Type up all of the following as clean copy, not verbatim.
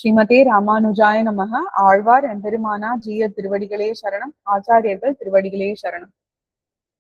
ஸ்ரீமதே ராமானுஜாய நமக. ஆழ்வார் எம்பெருமானா ஜீய திருவடிகளே சரணம். ஆச்சாரியர்கள் திருவடிகளே சரணம்.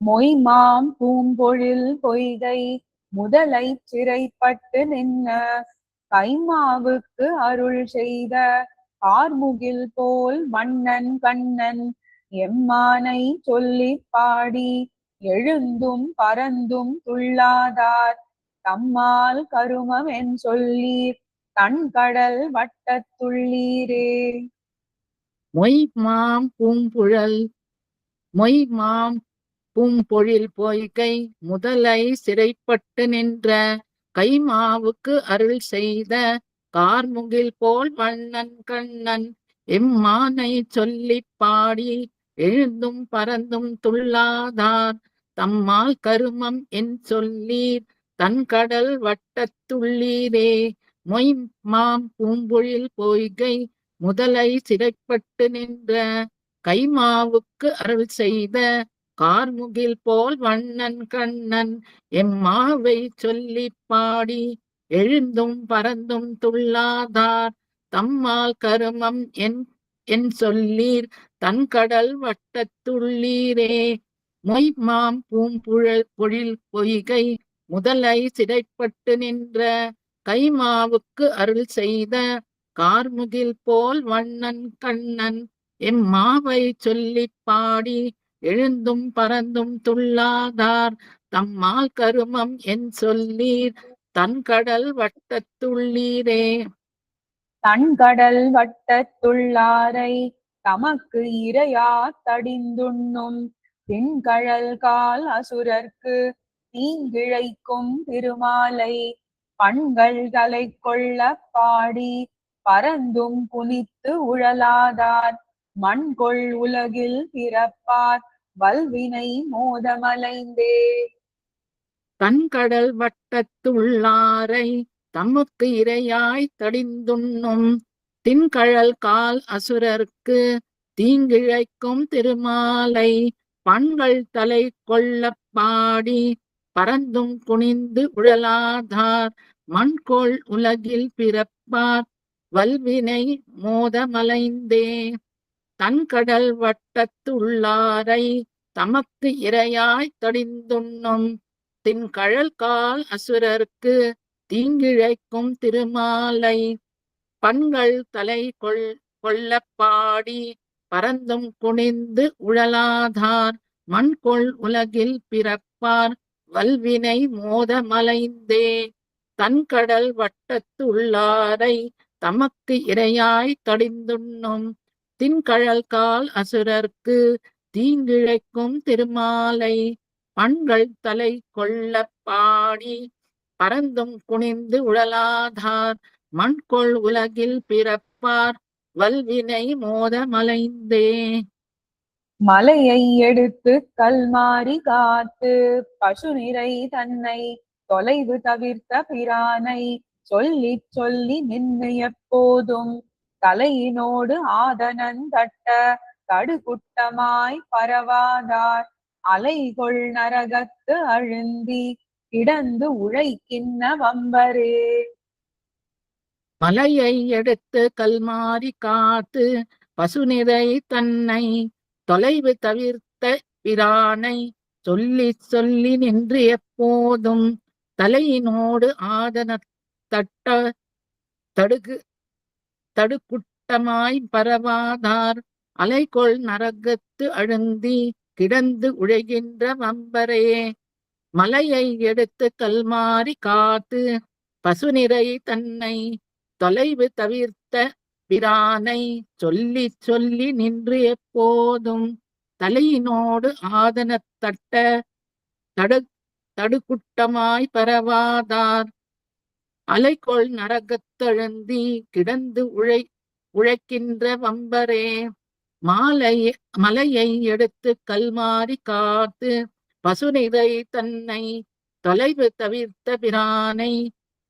மொய்மாம் பூம்பொழில் பொய்கை முதலை சிறைப்பட்டு நின்ன கைமாவுக்கு அருள் செய்த கார்முகில் போல் மன்னன் கண்ணன் எம்மானை சொல்லி பாடி எழுந்தும் பறந்தும் துள்ளாதார் தம்மால் கருமம் என் சொல்லீர் தன்கடல் வட்டத்துள்ளீரே. மொய்மாம் பூம்பொழில் பொய்கை முதலை சிறைப்பட்டு நின்ற கைமாவுக்கு அருள் செய்த கார்முகில் போல் வண்ணன் கண்ணன் எம்மானை சொல்லி பாடி எழுந்தும் பறந்தும் துள்ளாதார் தம்மால் கருமம் என் சொல்லீர் தன்கடல் வட்டத்துள்ளீரே. மொய்மாம் பூம்பொழில் பொய்கை முதலை சிறைப்பட்டு நின்ற கைமாவுக்கு அருள் செய்த கார்முகில் போல் வண்ணன் கண்ணன் எம்மாவை சொல்லி பாடி எழுந்தும் பறந்தும் துள்ளாதார் தம்மால் கருமம் என் சொல்லீர் தன்கடல் வட்டத்துள்ளீரே. மொய்மாம் பொழில் பொய்கை முதலை சிறைப்பட்டு நின்ற கைமாவுக்கு அருள் செய்த கார்முகில் போல் வண்ணன் கண்ணன் எம்மாவை சொல்லி பாடி எழுந்தும் பறந்தும் துள்ளாதார் தம்மால் கருமம் என் சொல்லீர் தன்கடல் வட்டத்துள்ளீரே. தன்கடல் வட்டத்துள்ளாரை தமக்கு இரையா தடிந்துண்ணும் திண்கழல் கால் அசுரர்க்கு தீங்கிழைக்கும் திருமாலை பண்கள் தலை கொள்ள பாடி பறந்தும் புனித்து உழலாதார் மண்கொள் உலகில் பிறப்பார் வல்வினை மோதமலைந்தே. தன்கடல் வட்டத்துள்ளாரை தமக்கு இரையாய் தடிந்துண்ணும் திண்கழல் கால் அசுரர்க்கு தீங்கிழைக்கும் திருமாலை பண்கள் தலை கொள்ள பாடி பறந்தும் குனிந்து உழலாதார் மண்கோள் உலகில் பிறப்பார் வல்வினை மோதமலைந்தே. தன்கடல் வட்டத்துள்ளாரை தமக்கு இரையாய் தடிந்துண்ணும் திண்கழல் கால் அசுரர்க்கு தீங்கிழைக்கும் திருமாலை பண்கள் தலை கொள்ள பாடி பறந்தும் குனிந்து உழலாதார் மண்கொள் உலகில் பிறப்பார் வல்வினை மோதமலைந்தே. தன்கடல் வட்டத்துள்ளாரை தமக்கு இரையாய் தடிந்துண்ணும் திண்கழல் கால் அசுரர்க்கு தீங்கிழைக்கும் திருமாலை பண்கள் தலை கொள்ள பாடி பறந்தும் குனிந்து உழலாதார் மண்கொள் உலகில் பிறப்பார் வல்வினை மோதமலைந்தே. மலையை எடுத்து கல்மாரி காத்து பசு நிறை தன்னை தொலைவு தவிர்த்த பிரானை சொல்லி சொல்லி நின்று எப்போதும் தலையினோடு ஆதனன் தட்ட தடுகுட்டமாய் பரவாதார் அலைகொள் நரகத்து அழுந்தி கிடந்து உழைக்கின்ற வம்பரே. மலையை எடுத்து கல்மாரி காத்து பசுநிறை தன்னை தொலைவு தவிர்த்த பிரானை சொல்லி சொல்லி நின்று எப்போதும் தலையினோடு ஆதன தட்ட தடுக்குட்டமாய் பரவாதார் அலைகொள் நரகத்து அழுந்தி கிடந்து உழைகின்ற வம்பரே. மலையை எடுத்து கல்மாரி காத்து பசுநிறை தன்னை தொலைவு தவிர்த்த பிரானை சொல்லி சொல்லி நின்று எப்போதும் தலையினோடு ஆதன தட்ட தடுக்குட்டமாய் பரவாதார் அலைகொள் நரகத்தழுந்தி கிடந்து உழைக்கின்ற வம்பரே. மலையை எடுத்து கல்மாரி காத்து பசுநிறை தன்னை தொலைவு தவிர்த்த பிரானை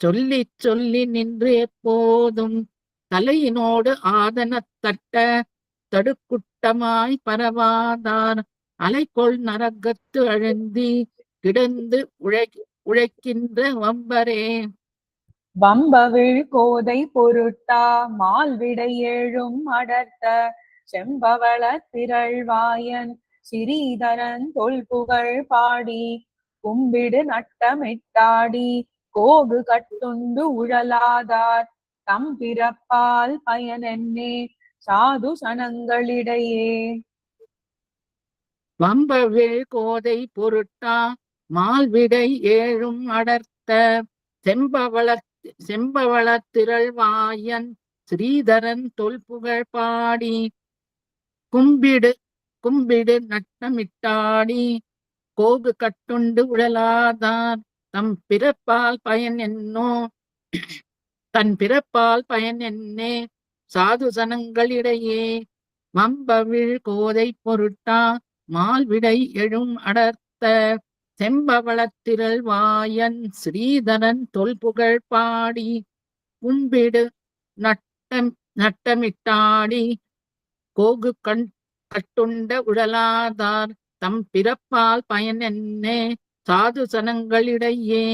சொல்லி சொல்லி நின்று எப்போதும் தலையினோடு ஆதன தட்ட தடுக்குட்டமாய் பரவாதார் அலைகொள் நரகத்து அழுந்தி கிடந்து உழைக்கின்ற வம்பரே. வம்பவிழ் கோதை பொருட்டா மால்விடை ஏழும் அடர்த்த செம்பவள திரள்வாயன் சிறீதரன் தொல்புகழ் பாடி கும்பிடு நட்டமிட்டாடி கோகு கட்டுண்டு உழலாதார் தம் பிறப்பால் பயனென்னே சாது சனங்களிடையே. வம்பவிழ் கோதை பொருட்டா மால்விடை ஏழும் அடர்த்த செம்பவள திரள்வாயன் ஸ்ரீதரன் தொல்புகழ் பாடி கும்பிடு நட்டமிட்டாடி கோகு கட்டுண்டு உழலாதார் தன் பிறப்பால் பயன் என்னே சாது சனங்களிடையே. வம்பவிழ் கோதை பொருட்டா மால்விடை எழும் அடர்த்த செம்பவளத்திரள் வாயன் ஸ்ரீதரன் தொல்புகழ் பாடி கும்பிடு நட்டமிட்டாடி கோகு கட்டுண்ட உழலாதார் தம் பிறப்பால் பயன் என்னே சாது சனங்களிடையே.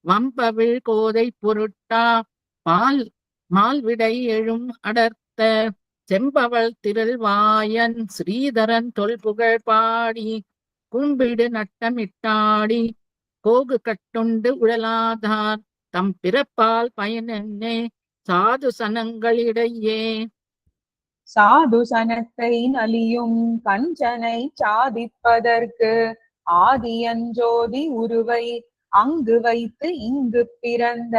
வம்பவிழ் கோதை பொருட்டா மால்விடை எழும் அடர்த்த செம்பவள் திரள் வாயன் ஸ்ரீதரன் தொல்புகழ் பாடி கும்பிடு நட்டமிட்டாடி கோகு கட்டுண்டு உழலாதார் தம் பிறப்பால் பயன் என்னே சாது சனங்களிடையே. சாது சனத்தை நலியும் கஞ்சனை சாதிப்பதற்கு ஆதியஞ்சோதி உருவை அங்கு வைத்து இங்கு பிறந்த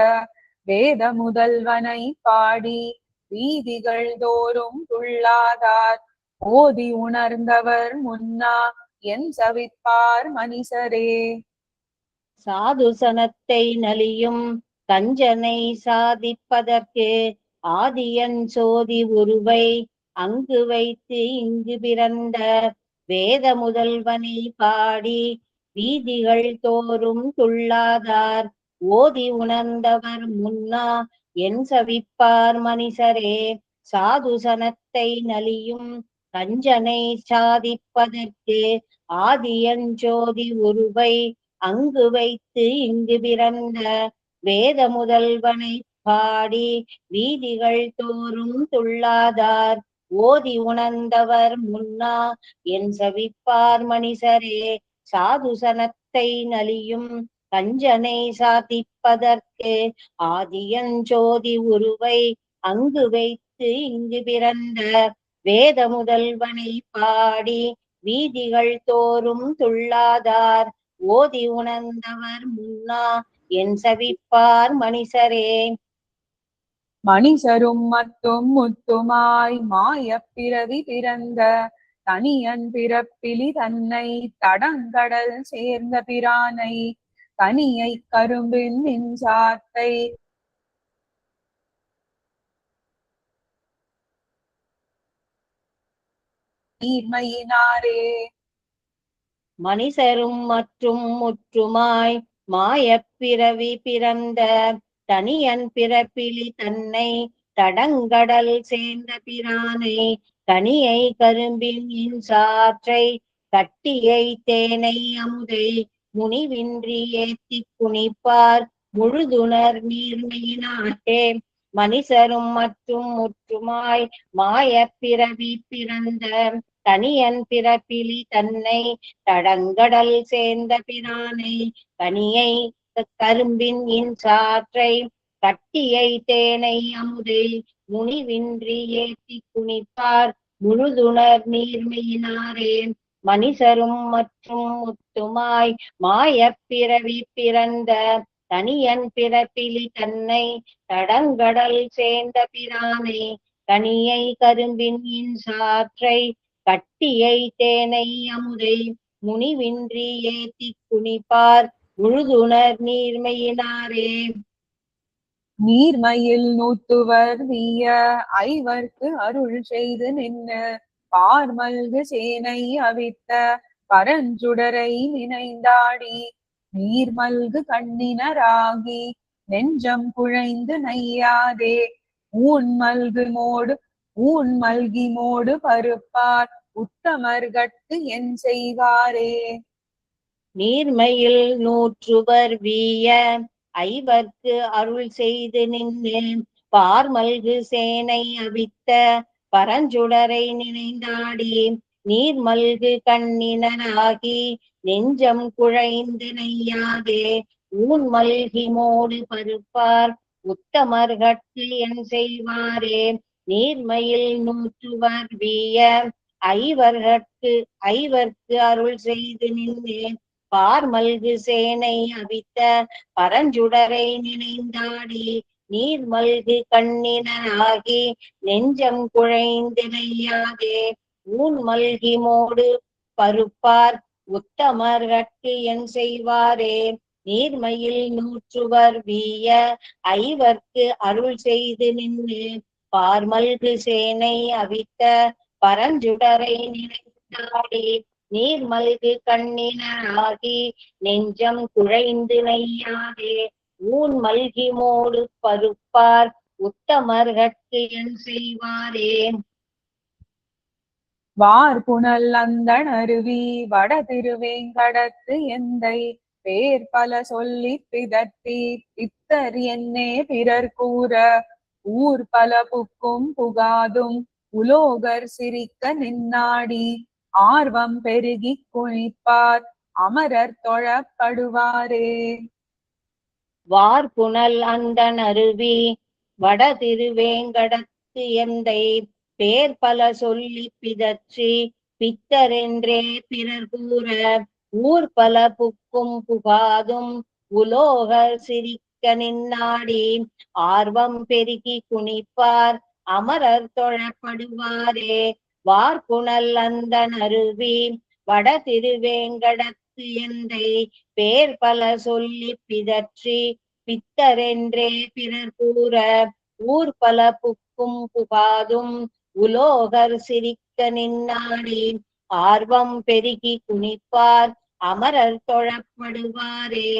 வேத முதல்வனை பாடி வீதிகள் தோறும் துள்ளாதார் ஓதி உணர்ந்தவர் முன்னா என் சவிப்பார் மனிசரே. சாது சனத்தை நலியும் கஞ்சனை சாதிப்பதற்கு ஆதியன் சோதி உருவை அங்கு வைத்து இங்கு பிறந்த வேத முதல்வனை பாடி வீதிகள் தோறும் துள்ளாதார் ஓதி உணர்ந்தவர் முன்னா என் சவிப்பார் மனிசரே. சாது சனத்தை நலியும் கஞ்சனை சாதிப்பதற்கு ஆதியன் ஜோதி உருவை அங்கு வைத்து இங்கு பிறந்த வேத முதல்வனை பாடி வீதிகள் தோறும் துள்ளாதார் ஓதி உணர்ந்தவர் முன்னா என் சவிப்பார் மனிசரே. சாது சனத்தை நலியும் கஞ்சனை சாதிப்பதற்கு ஆதியன் ஜோதி உருவை அங்கு வைத்து இங்கு பிறந்த வேத முதல்வனை பாடி வீதிகள் தோறும் துள்ளாதார் ஓதி உணர்ந்தவர் முன்னா என் சவிப்பார் மனிசரே. மனிசரும் மத்தும் முத்துமாய் மாயப் பிறவி பிறந்த தனியன் பிறப்பிலி தன்னை தடங்கடல் சேர்ந்த பிரானை கனியை கரும்பின் மின்சாத்தை நீர்மையினாரே. மனிசரும் மற்றும் முற்றுமாய் மாயப் பிறவி பிறந்த தனியன் பிறப்பிலி தன்னை தடங்கடல் சேர்ந்த பிரானை கனியை கரும்பின் சாற்றை கட்டியை தேனை அமுதை முனிவின்றி ஏத்தி குனிப்பார் முழுதுணர் நீர்மையினாட்டே. மனிசரும் மற்றும் முற்றுமாய் மாயப் பிறவி பிறந்த தனியன் பிறப்பிலி தன்னை தடங்கடல் சேர்ந்த பிரானை கனியை கரும்பின் சாற்றை கட்டியை தேனை அமுதை முனிவின்றி ஏத்தி குனிப்பார் முழுதுணர் நீர்மையினாரே. மனிசரும் மற்றும் முத்துமாய் மாயப் பிறவி பிறந்த தனியன் பிறப்பிலி தன்னை தடங்கடல் சேர்ந்த பிரானை கனியை கரும்பின் சாற்றை கட்டியை தேனை அமுதை முனிவின்றி ஏத்தி குனிப்பார் முழுதுணர் நீர்மையினாரே. நீர்மையில் நூத்துவர் வீய ஐவர்க்கு அருள் செய்து நின்று பார்மல்கு சேனை அவித்த பரஞ்சுடரை நினைந்தாடி நீர்மல்கு கண்ணினராகி நெஞ்சம் குழைந்து நையாதே ஊன் மல்கி மோடு பருப்பார் உத்தமர்கட்கு என் செய்வாரே. நீர்மையில் நூற்றுவர் வீய ஐவர்க்கு அருள் செய்து நின்று பார்மல்கு சேனை அவித்த பரஞ்சுடரை நினைந்தாடி நீர்மல்கு கண்ணினராகி நெஞ்சம் குழைந்து நெய்யாதே ஊன் மல்கி மோடு பருப்பார் உத்தமர்கட்கு என் செய்வாரே நீர்மையில் நூற்றுவர் வீய ஐவர்க்கு அருள் செய்து நின்று பார்மல்கு சேனை அவித்த பரஞ்சுடரை நினைந்தாடி நீர்மல்கு கண்ணினராகி நெஞ்சம் குழைந்து நெய்யாதே ஊன் மல்கி மோடு பருப்பார் உத்தமர்கட்கு என் செய்வாரே நீர்மையில் நூற்றுவர் வீய ஐவர்க்கு அருள் செய்து நின்று பார்மல்கு சேனை அவித்த பரஞ்சுடரை நினைந்தாடி நீர்மல்கு கண்ணினராகி நெஞ்சம் குழைந்து நெய்யாதே ஊன் மல்கி மோடு பருப்பார் உத்தமர்கட்கு என் செய்வாரே. வார்புணல் அந்தண் அருவி வட திருவேங்கடத்து எந்தை பேர் பல சொல்லி பிதற்றி பித்தர் என்னே பிறர் கூற ஊர் பல புக்கும் புகாதும் உலோகர் சிரிக்க நின்னாடி ஆர்வம் பெருகி குனிப்பார் அமரர் தொழப்படுவாரே. வார்புணல் அந்தண் அருவி வட திருவேங்கடத்து எந்தை பேர் பல சொல்லி பிதற்றி பித்தரென்றே பிறர் கூற ஊர் பல புக்கும் புகாதும் உலோகர் சிரிக்க நின்னாடி ஆர்வம் பெருகி குனிப்பார் அமரர் தொழப்படுவாரே. வார்புணல் அந்தண் அருவி வட திருவேங்கடத்து எந்தை பேர் பல சொல்லி பிதற்றி பித்தரென்றே பிறர் கூற ஊர் பல புக்கும் புகாதும் உலோகர் சிரிக்க நின்னாடி ஆர்வம் பெருகி குனிப்பார் அமரர் தொழப்படுவாரே.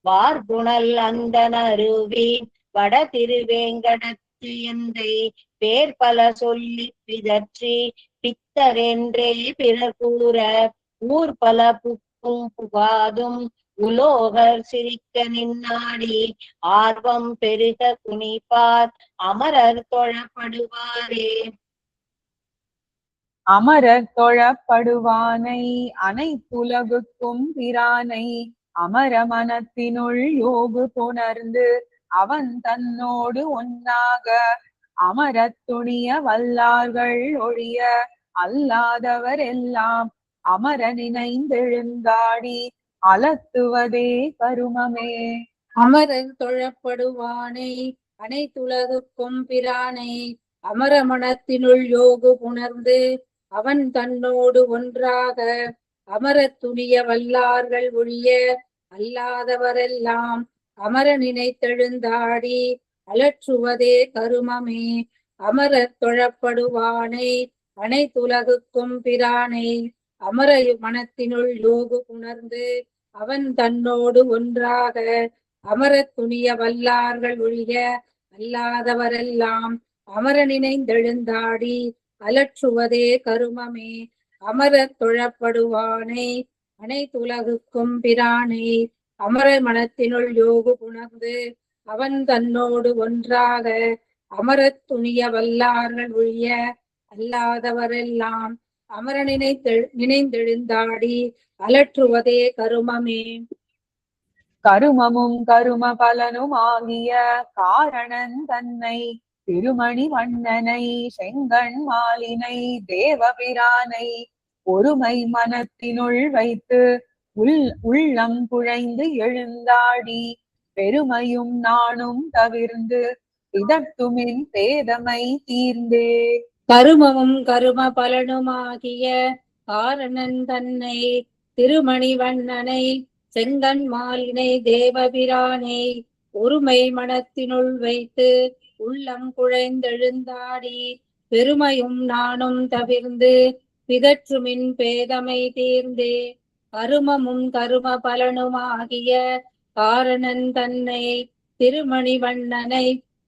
வார்புணல் அந்தண் அருவி வட திருவேங்கடத்து எந்தை பேர் பல சொல்லி பிதற்றி பித்தரென்றே பிறர் கூற ஊர் பல புக்கும் புகாதும் உலோகர் சிரிக்க நின்னாடி ஆர்வம் பெருக குனிப்பார் அமரர் தொழப்படுவாரே. அமரர் தொழப்படுவானை அனைத்துலகுக்கும் பிரானை அமர மனத்தினுள் யோகு புணர்ந்து அவன் தன்னோடு ஒன்னாக அமரத் துணிய வல்லார்கள் ஒழிய அல்லாதவர் எல்லாம் அமர நினைந்தெழுந்தாடி அலத்துவதே கருமமே. அமரர் தொழப்படுவானை அனைத்துலகுக்கும் பிரானை அமர மனத்தினுள் யோகு புணர்ந்து அவன் தன்னோடு ஒன்றாக அமரத் துணிய வல்லார்கள் ஒழிய அல்லாதவரெல்லாம் அமர நினைத்தெழுந்தாடி அலற்றுவதே கருமமே. அமரர் தொழப்படுவானை அனைத்துலகுக்கும் பிரானை அமர மனத்தினுள் யோகு புணர்ந்து அவன் தன்னோடு ஒன்றாக அமரத் துணிய வல்லார்கள் ஒழிய அல்லாதவரெல்லாம் அமர நினைந்தெழுந்தாடி அலற்றுவதே கருமமே. அமரர் தொழப்படுவானை அனைத்துலகுக்கும் பிரானை அமர மனத்தினுள் யோகு புணர்ந்து அவன் தன்னோடு ஒன்றாக அமரத் துணிய வல்லார்கள் ஒழிய அல்லாதவரெல்லாம் அமர நினைந்தெழுந்தாடி அலற்றுவதே கருமமே. கருமமும் கரும பலனும் ஆகிய காரணன் தன்னை திருமணி வண்ணனை செங்கண் மாலினை தேவபிரானை ஒருமை மனத்தினுள் வைத்து உள்ளம் குழைந்து எழுந்தாடி பெருமையும் நானும் தவிர்ந்து இதற்குமின் பேதமை தீர்ந்தே. கருமமும் கரும பலனுமாகிய காரணன் தன்னை திருமணி வண்ணனை செங்கண் மாலினை தேவபிரானை ஒருமை மனத்தினுள் வைத்து உள்ளம் குழைந்தெழுந்தாடி பெருமையும் நானும் தவிர்ந்து பிதற்றுமின் பேதமை தீர்ந்தே. கருமமும் கரும பலனுமாகிய காரணன் தன்னை திருமணி வண்ணனை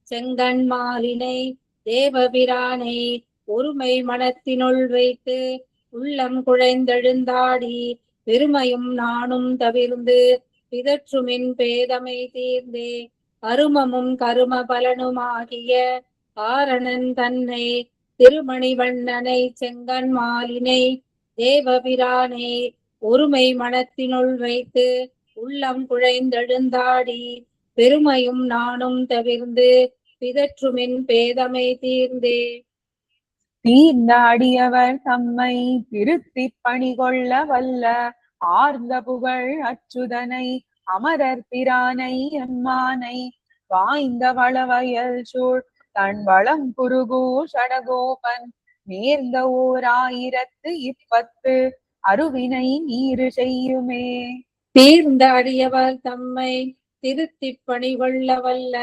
செங்கண் மாலினை தேவபிரானை ஒருமை மனத்தினுள் வைத்து உள்ளம் குழைந்தெழுந்தாடி பெருமையும் நானும் தவிர்ந்து பிதற்றுமின் பேதமை தீர்ந்தே அருமமும் கரும பலனுமாகிய ஆரணன் தன்னை திருமணிவண்ணனை செங்கண் மாலினை தேவபிரானை ஒருமை மனத்தினுள் வைத்து உள்ளம் குழைந்தெழுந்தாடி பெருமையும் நானும் தவிர்ந்து பிதற்றுமின் பேதமை தீர்ந்தே தீர்ந்த அடியவர் தம்மை திருத்திப் பணிகொள்ள வல்ல ஆர்ந்த புகழ் அச்சுதனை அமரர் பிரானை எம்மானை வாய்ந்த வளவயல் சூழ் தன் வளம் குருகூர் சடகோபன் நேர்ந்த ஓர் 1010 அருவினை நீரு செய்யுமே. தீர்ந்த அடியவர் தம்மை திருத்திப் பணிகொள்ள வல்ல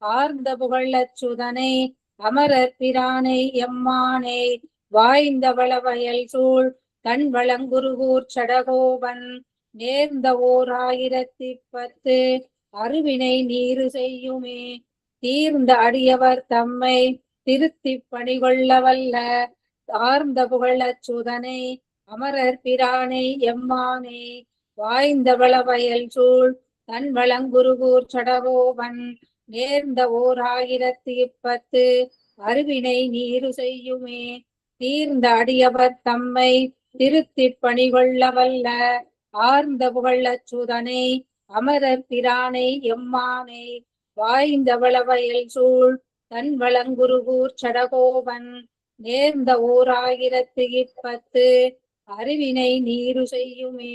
ஆர்ந்த புகழ் அச்சுதனை அமரர் பிரானை எம்மானை வாய்ந்த வளவயல் சூழ் தன் வளங்குருகூர் சடகோபன் நேர்ந்த ஓர் 1010 அருவினை நீரு செய்யுமே. தீர்ந்த அடியவர் தம்மை திருத்திப் பணிகொள்ள வல்ல ஆர்ந்த புகழ் அச்சுதனை அமரர் பிரானை எம்மானை வாய்ந்த வளவயல் சூழ் தன் வளங்குருகூர் சடகோபன் நேர்ந்த ஓர் 1010 அருவினை நீரு செய்யுமே. தீர்ந்த அடியவர் தம்மை திருத்திப் பணிகொள்ள வல்ல ஆர்ந்த புகழ் அச்சுதனை அமரர் பிரானை எம்மானை வாய்ந்த வளவயல் சூழ் தன் வளங்குருகூர் சடகோபன் நேர்ந்த ஓர் 1010 அருவினை நீரு செய்யுமே.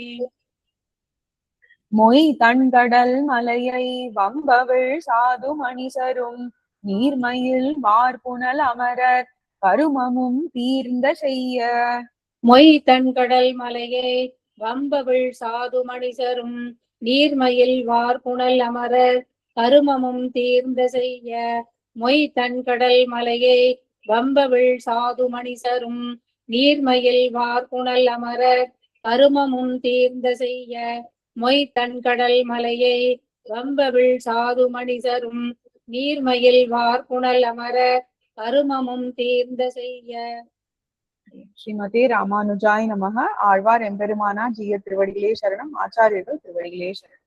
மொய் தன்கடல் மலையை வம்பவிழ் சாது மணிசரும் நீர்மயில் மார்புணல் அமரர் கருமமும் தீர்ந்த செய்ய மொய் தன்கடல் மலையை வம்பவிழ் சாது மணிசரும் நீர்மயில் வார்புணல் அமரர் கருமமும் தீர்ந்த செய்ய மொய் தன்கடல் மலையை வம்பவிழ் சாது மணிசரும் நீர்மயில் வார்புணல் அமரர் கருமமும் தீர்ந்த செய்ய மொய் தன்கடல் மலையை வம்பவிழ் சாது மணிசரும் நீர்மயில் வார்புணல் அமரர் கருமமும் தீர்ந்த செய்ய. ஸ்ரீமதே ராமானுஜாய் நமக. ஆழ்வார் எம்பெருமானா ஜீய திருவடிகளே சரணம். ஆச்சாரியர்கள் திருவடிகளே சரணம்.